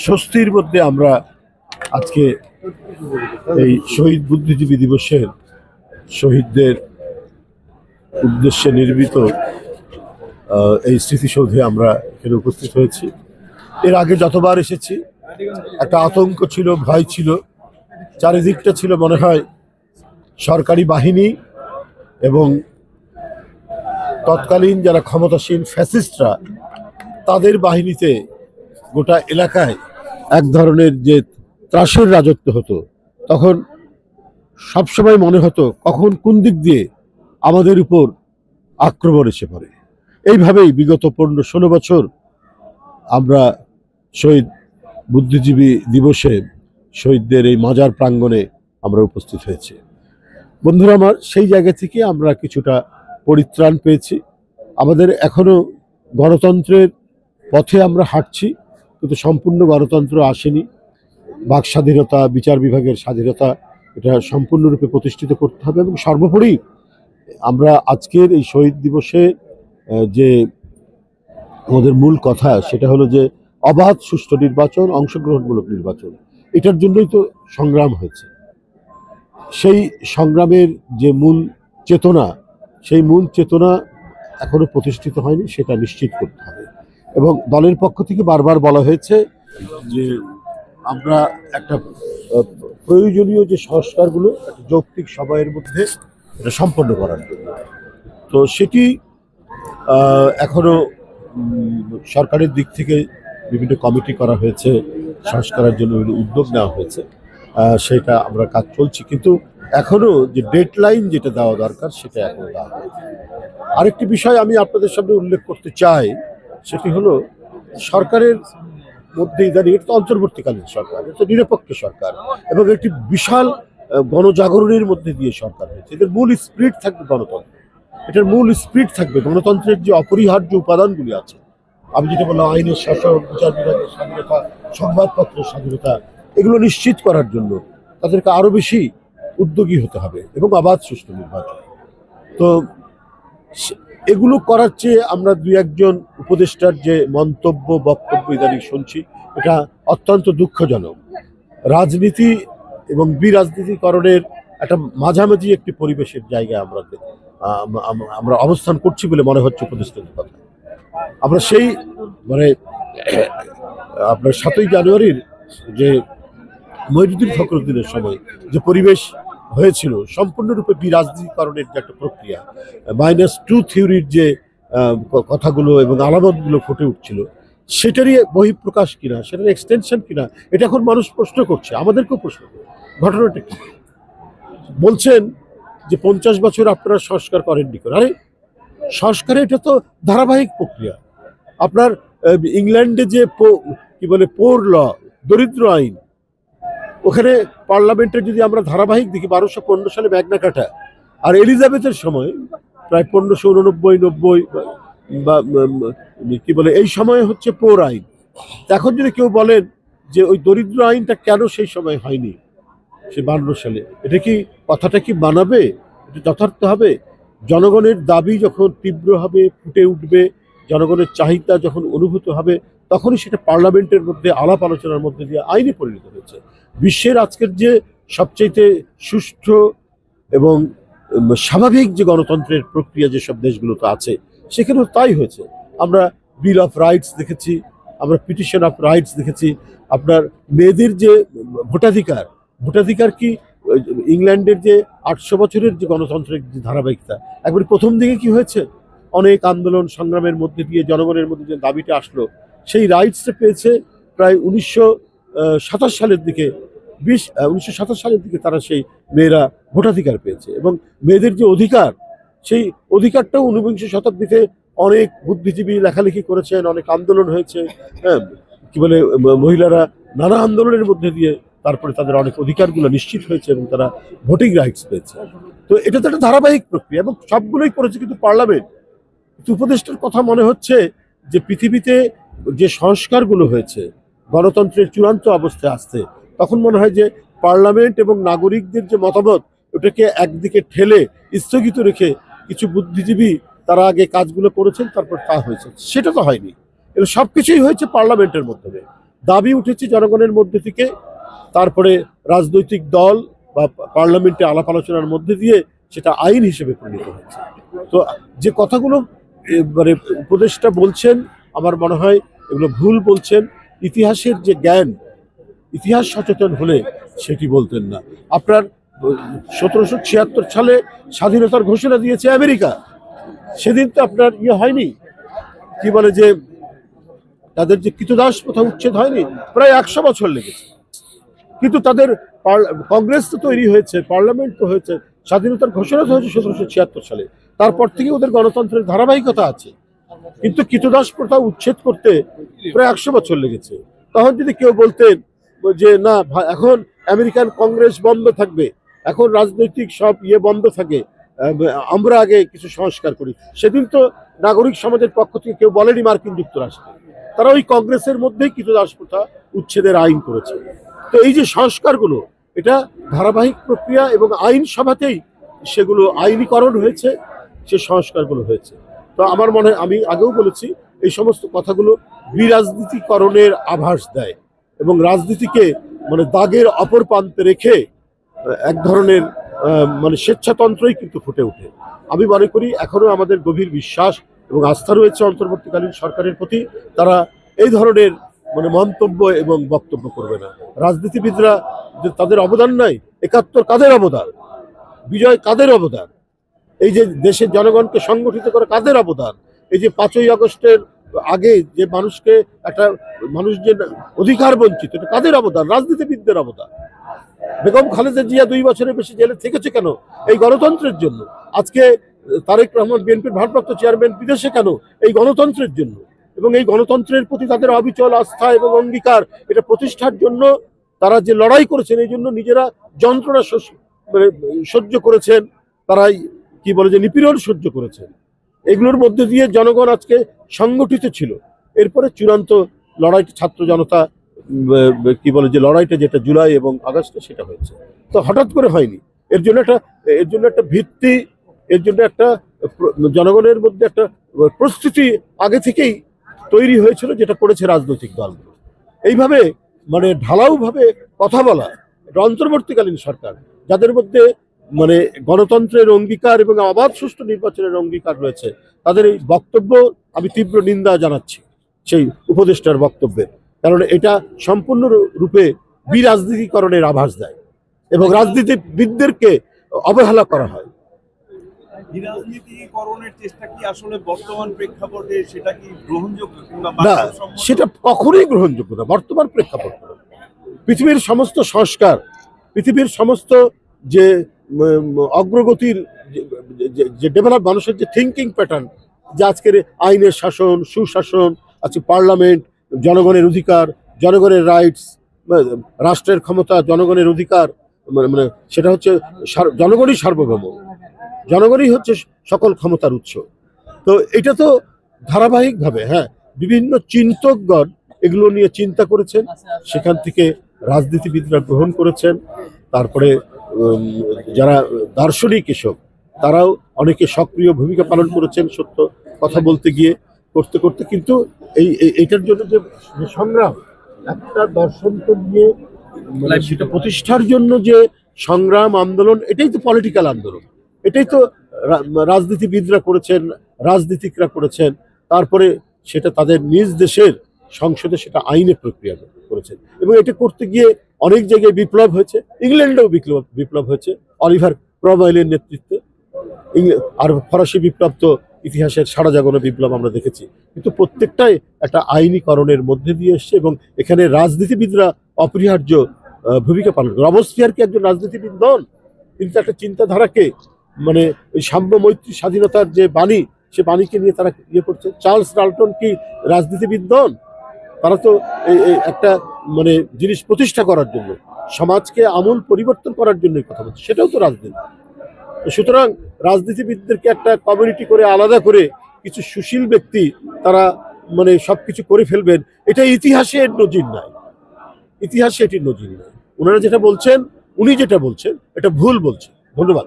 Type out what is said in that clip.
স্বস্তির মধ্যে আমরা আজকে এই শহীদ বুদ্ধিজীবী দিবসের শহীদদের উদ্দেশ্যে নির্মিত এই স্মৃতিসৌধে আমরা এখানে উপস্থিত হয়েছি। এর আগে যতবার এসেছি একটা আতঙ্ক ছিল, ভয় ছিল, চারিদিকটা ছিল মনে হয় সরকারি বাহিনী এবং তৎকালীন যারা ক্ষমতাসীন ফ্যাসিস্টরা তাদের বাহিনীতে গোটা এলাকায় এক ধরনের যে ত্রাসের রাজত্ব হতো। তখন সবসময় মনে হতো কখন কোন দিক দিয়ে আমাদের উপর আক্রমণ এসে পড়ে। এইভাবেই বিগত 15-16 বছর আমরা শহীদ বুদ্ধিজীবী দিবসে শহীদদের এই মাজার প্রাঙ্গণে আমরা উপস্থিত হয়েছি। বন্ধুরা আমার, সেই জায়গা থেকে আমরা কিছুটা পরিত্রাণ পেয়েছি। আমাদের এখনো গণতন্ত্রের পথে আমরা হাঁটছি, কিন্তু সম্পূর্ণ গণতন্ত্র আসেনি। বাক স্বাধীনতা, বিচার বিভাগের স্বাধীনতা, এটা সম্পূর্ণরূপে প্রতিষ্ঠিত করতে হবে। এবং সর্বোপরি আমরা আজকের এই শহীদ দিবসে যে আমাদের মূল কথা, সেটা হলো যে অবাধ সুষ্ঠু নির্বাচন, অংশগ্রহণমূলক নির্বাচন, এটার জন্যই তো সংগ্রাম হয়েছে। সেই সংগ্রামের যে মূল চেতনা, সেই মূল চেতনা এখনো প্রতিষ্ঠিত হয়নি, সেটা নিশ্চিত করতে হবে। এবং দলের পক্ষ থেকে বারবার বলা হয়েছে যে আমরা একটা প্রয়োজনীয় যে সংস্কারগুলো একটা যৌক্তিক সময়ের মধ্যে এটা সম্পন্ন করার জন্য, তো সেটি এখনো সরকারের দিক থেকে বিভিন্ন কমিটি করা হয়েছে, সংস্কারের জন্য উদ্যোগ নেওয়া হয়েছে, সেটা আমরা কাজ চলছে, কিন্তু এখনো যে ডেডলাইন যেটা দেওয়া দরকার সেটা এখনো দেওয়া হয়নি। আরেকটি বিষয় আমি আপনাদের সামনে উল্লেখ করতে চাই, সেটি হলো সরকারের মধ্যে ইদানিং এটা অন্তর্বর্তীকালীন সরকার, এটা নিরপেক্ষ সরকার এবং একটি বিশাল গণজাগরণের মধ্যে দিয়ে সরকার হয়েছে। এদের মূল স্পিরিট থাকবে গণতন্ত্র, এটার মূল স্পিরিট থাকবে গণতন্ত্রের যে অপরিহার্য উপাদানগুলি আছে, আমি যেটা বললাম আইনের শাসন, বিচার বিভাগের স্বাধীনতা, সংবাদপত্রের স্বাধীনতা, এগুলো নিশ্চিত করার জন্য তাদেরকে আরো বেশি উদ্যোগী হতে হবে এবং অবাধ সুষ্ঠু নির্বাচন। তো এগুলো করার চেয়ে আমরা দুই একজন উপদেষ্টার যে মন্তব্য, বক্তব্য ইদানিং শুনছি, এটা অত্যন্ত দুঃখজনক। রাজনীতি এবং বিরাজনীতিকরণের একটা মাঝামাঝি একটি পরিবেশের জায়গায় আমরা অবস্থান করছি বলে মনে হচ্ছে উপদেষ্টাদের কথা। আমরা সেই আপনার 7ই জানুয়ারির যে মইনুদ্দিন ফখরুদ্দিনের সময় যে পরিবেশ হয়েছিল, সম্পূর্ণরূপে বিরাজনীতিকরণের যে একটা প্রক্রিয়া, -2 থিওরির যে কথাগুলো এবং আলামতগুলো ফুটে উঠছিল, সেটারই বহিঃপ্রকাশ কিনা, সেটার এক্সটেনশন কিনা, এটা এখন মানুষ প্রশ্ন করছে, আমাদেরকেও প্রশ্ন করছে। ঘটনাটা কি? বলছেন যে 50 বছর আপনারা সংস্কার করেননি করে। আরে সংস্কারে এটা তো ধারাবাহিক প্রক্রিয়া। আপনার ইংল্যান্ডে যে কি বলে পোর ল, দরিদ্র আইন, ওখানে পার্লামেন্টের যদি আমরা ধারাবাহিক দেখি 1215 সালে ম্যাগনা কার্টা, আর এলিজাবেথের সময় প্রায় 1589-90 বা কি বলে এই সময় হচ্ছে পোর আইন। এখন যদি কেউ বলেন যে ওই দরিদ্র আইনটা কেন সেই সময় হয়নি, সে 52 সালে, এটা কি কথাটা কি মানাবে? এটা যথার্থ হবে? জনগণের দাবি যখন তীব্র হবে, ফুটে উঠবে, জনগণের চাহিদা যখন অনুভূত হবে, তখনই সেটা পার্লামেন্টের মধ্যে আলাপ আলোচনার মধ্যে দিয়ে আইনে পরিণত হয়েছে। বিশ্বের আজকের যে সবচাইতে সুষ্ঠু এবং স্বাভাবিক যে গণতন্ত্রের প্রক্রিয়া যেসব দেশগুলোতে আছে, সেখানেও তাই হয়েছে। আমরা বিল অফ রাইটস দেখেছি, আমরা পিটিশন অফ রাইটস দেখেছি। আপনার মেয়েদের যে ভোটাধিকার কি ইংল্যান্ডের যে 800 বছরের যে গণতন্ত্রের যে ধারাবাহিকতা, একবারে প্রথম দিকে কি হয়েছে, অনেক আন্দোলন সংগ্রামের মধ্যে দিয়ে জনগণের মধ্যে যে দাবিটা আসলো, সেই রাইটসটা পেয়েছে প্রায় 1927 সালের দিকে। 1927 সালের দিকে তারা সেই মেয়েরা ভোটাধিকার পেয়েছে। এবং মেয়েদের যে অধিকার, সেই অধিকারটাও 19বিংশ শতাব্দীতে অনেক বুদ্ধিজীবী লেখালেখি করেছেন, অনেক আন্দোলন হয়েছে। হ্যাঁ, কি বলে মহিলারা নানা আন্দোলনের মধ্যে দিয়ে তারপরে তাদের অনেক অধিকারগুলো নিশ্চিত হয়েছে এবং তারা ভোটিং রাইটস পেয়েছে। তো এটা তো একটা ধারাবাহিক প্রক্রিয়া এবং সবগুলোই করেছে কিন্তু পার্লামেন্ট। উপদেষ্টার কথা মনে হচ্ছে যে পৃথিবীতে যে সংস্কারগুলো হয়েছে গণতন্ত্রের চূড়ান্ত অবস্থায় আসতে, তখন মনে হয় যে পার্লামেন্ট এবং নাগরিকদের যে মতামত, ওটাকে একদিকে ঠেলে স্থগিত রেখে কিছু বুদ্ধিজীবী তারা আগে কাজগুলো করেছেন, তারপর তা হয়েছে, সেটা তো হয়নি। এগুলো সবকিছুই হয়েছে পার্লামেন্টের মাধ্যমে, দাবি উঠেছে জনগণের মধ্যে থেকে, তারপরে রাজনৈতিক দল বা পার্লামেন্টে আলাপ আলোচনার মধ্যে দিয়ে সেটা আইন হিসেবে পরিণত হয়েছে। তো যে কথাগুলো মানে উপদেষ্টা বলছেন, আমার মনে হয় এগুলো ভুল বলছেন। ইতিহাসের যে জ্ঞান, ইতিহাস সচেতন হলে সেটি বলতেন না। আপনার 1776 সালে স্বাধীনতার ঘোষণা দিয়েছে আমেরিকা, সেদিন তো আপনার হয়নি, কি বলে যে তাদের যে কৃতদাস প্রথা উচ্ছেদ হয়নি, প্রায় 100 বছর লেগেছে। কিন্তু তাদের কংগ্রেস তো তৈরি হয়েছে, পার্লামেন্ট তো হয়েছে, স্বাধীনতার ঘোষণা তো হয়েছে 1776 সালে। তারপর থেকে ওদের গণতন্ত্রের ধারাবাহিকতা আছে, কিন্তু কৃতদাস প্রথা উচ্ছেদ করতে প্রায় 100 বছর লেগেছে। তখন যদি কেউ বলতেন যে না এখন আমেরিকান কংগ্রেস বন্ধ থাকবে, এখন রাজনৈতিক সব বন্ধ থাকে, আমরা আগে কিছু সংস্কার করি, সেদিন তো নাগরিক সমাজের পক্ষ থেকে কেউ বলেনি মার্কিন যুক্তরাষ্ট্রে। তারা ওই কংগ্রেসের মধ্যেই কৃতদাস প্রথা উচ্ছেদের আইন করেছে। তো এই যে সংস্কারগুলো, এটা ধারাবাহিক প্রক্রিয়া এবং আইন সভাতেই সেগুলো আইনীকরণ হয়েছে, সে সংস্কারগুলো হয়েছে। তো আমার মনে হয়, আমি আগেও বলেছি, এই সমস্ত কথাগুলো বিরাজনীতিকরণের আভাস দেয় এবং রাজনীতিকে মানে দাগের অপর প্রান্তে রেখে এক ধরনের মানে স্বেচ্ছাতন্ত্রই কিন্তু ফুটে ওঠে। আমি মনে করি এখনো আমাদের গভীর বিশ্বাস এবং আস্থা রয়েছে অন্তর্বর্তীকালীন সরকারের প্রতি। তারা এই ধরনের মানে মন্তব্য এবং বক্তব্য করবে না। রাজনীতিবিদরা যে তাদের অবদান নাই, 71 কাদের অবদান, বিজয় কাদের অবদান, এই যে দেশের জনগণকে সংগঠিত করে কাদের অবদান, এই যে 5ই আগস্টের আগে যে মানুষকে একটা মানুষ যে অধিকার বঞ্চিত, এটা কাদের অবদান? রাজনীতিবিদদের অবদান। বেগম খালেদা জিয়া 2 বছরের বেশি জেলে থেকেছে কেন? এই গণতন্ত্রের জন্য। আজকে তারেক রহমান বিএনপির ভারপ্রাপ্ত চেয়ারম্যান বিদেশে কেন? এই গণতন্ত্রের জন্য। এবং এই গণতন্ত্রের প্রতি তাদের অবিচল আস্থা এবং অঙ্গীকার, এটা প্রতিষ্ঠার জন্য তারা যে লড়াই করেছেন, এই জন্য নিজেরা যন্ত্রণা সহ্য করেছেন, তারাই কি বলে যে নিপীড়ন সহ্য করেছেন। এগুলোর মধ্যে দিয়ে জনগণ আজকে সংগঠিত ছিল। এরপরে চূড়ান্ত লড়াইটা ছাত্র জনতা কি বলে যে লড়াইটা যেটা জুলাই এবং আগস্টে, সেটা হয়েছে। তো হঠাৎ করে হয়নি। এর জন্য একটা ভিত্তি, এর জন্য একটা জনগণের মধ্যে একটা প্রস্তুতি আগে থেকেই তৈরি হয়েছিল, যেটা করেছে রাজনৈতিক দলগুলো। এইভাবে মানে ঢালাওভাবে কথা বলা, অন্তর্বর্তীকালীন সরকার যাদের মধ্যে মানে গণতন্ত্রের অঙ্গীকার এবং অবাধ সুষ্ঠু নির্বাচনের অঙ্গীকার রয়েছে, তাদের এই বক্তব্য আমি তীব্র নিন্দা জানাচ্ছি সেই উপদেষ্টার বক্তব্যের। কারণ এটা সম্পূর্ণ রূপে বিরাজনীতিকরণের আভাস দেয় এবং রাজনীতিবিদদেরকে অবহেলা করা হয়। বিরাজনীতিকরণের চেষ্টা কি আসলে বর্তমান প্রেক্ষাপটে সেটা কি গ্রহণযোগ্য? না, সেটা কখনোই গ্রহণযোগ্য না বর্তমান প্রেক্ষাপটে। পৃথিবীর সমস্ত সংস্কার, পৃথিবীর সমস্ত যে অগ্রগতির যে ডেভেলপ, মানুষের যে থিঙ্কিং প্যাটার্ন, যে আজকের আইনের শাসন, সুশাসন, আজকে পার্লামেন্ট, জনগণের অধিকার, জনগণের রাইটস, রাষ্ট্রের ক্ষমতা, জনগণের অধিকার, মানে সেটা হচ্ছে জনগণই সার্বভৌম, জনগণই হচ্ছে সকল ক্ষমতার উৎস। তো এটা তো ধারাবাহিকভাবে বিভিন্ন চিন্তকগণ এগুলো নিয়ে চিন্তা করেছেন, সেখান থেকে রাজনীতিবিদরা গ্রহণ করেছেন। তারপরে যারা দার্শনিক এসব, তারাও অনেকে সক্রিয় ভূমিকা পালন করেছেন সত্য কথা বলতে গিয়ে, করতে করতে। কিন্তু এইটার জন্য যে সংগ্রাম, একটা দর্শনকে নিয়ে সেটা প্রতিষ্ঠার জন্য যে সংগ্রাম, আন্দোলন, এটাই তো পলিটিক্যাল আন্দোলন, এটাই তো রাজনীতিবিদরা করেছেন, রাজনীতিকরা করেছেন। তারপরে সেটা তাদের নিজ দেশের সংসদে সেটা আইনে প্রক্রিয়া করেছেন এবং এটা করতে গিয়ে অনেক জায়গায় বিপ্লব হয়েছে। ইংল্যান্ডেও বিপ্লব হয়েছে অলিভার ক্রমওয়েলের নেতৃত্বে। আর ফরাসি বিপ্লব তো ইতিহাসের সারা জাগানো বিপ্লব আমরা দেখেছি। কিন্তু প্রত্যেকটাই একটা আইনীকরণের মধ্যে দিয়ে এসছে এবং এখানে রাজনীতিবিদরা অপরিহার্য ভূমিকা পালন করে। রবস্পিয়ার কি একজন রাজনীতিবিদ নন? কিন্তু একটা চিন্তাধারাকে মানে ওই সাম্য, মৈত্রী, স্বাধীনতার যে বাণী, সে বাণীকে নিয়ে তারা করছে। চার্লস ডাল্টন কি রাজনীতিবিদ নন? তারা তো একটা মানে জিনিস প্রতিষ্ঠা করার জন্য, সমাজকে আমূল পরিবর্তন করার জন্যই কথা বলছে, সেটাও তো রাজনীতি। সুতরাং রাজনীতিবিদদেরকে একটা কমিউনিটি করে আলাদা করে কিছু সুশীল ব্যক্তি তারা মানে সবকিছু করে ফেলবেন, এটা ইতিহাসে এর নজির নাই, ইতিহাসে এটির নজির নাই। ওনারা যেটা বলছেন, উনি যেটা বলছেন, এটা ভুল বলছেন। ধন্যবাদ।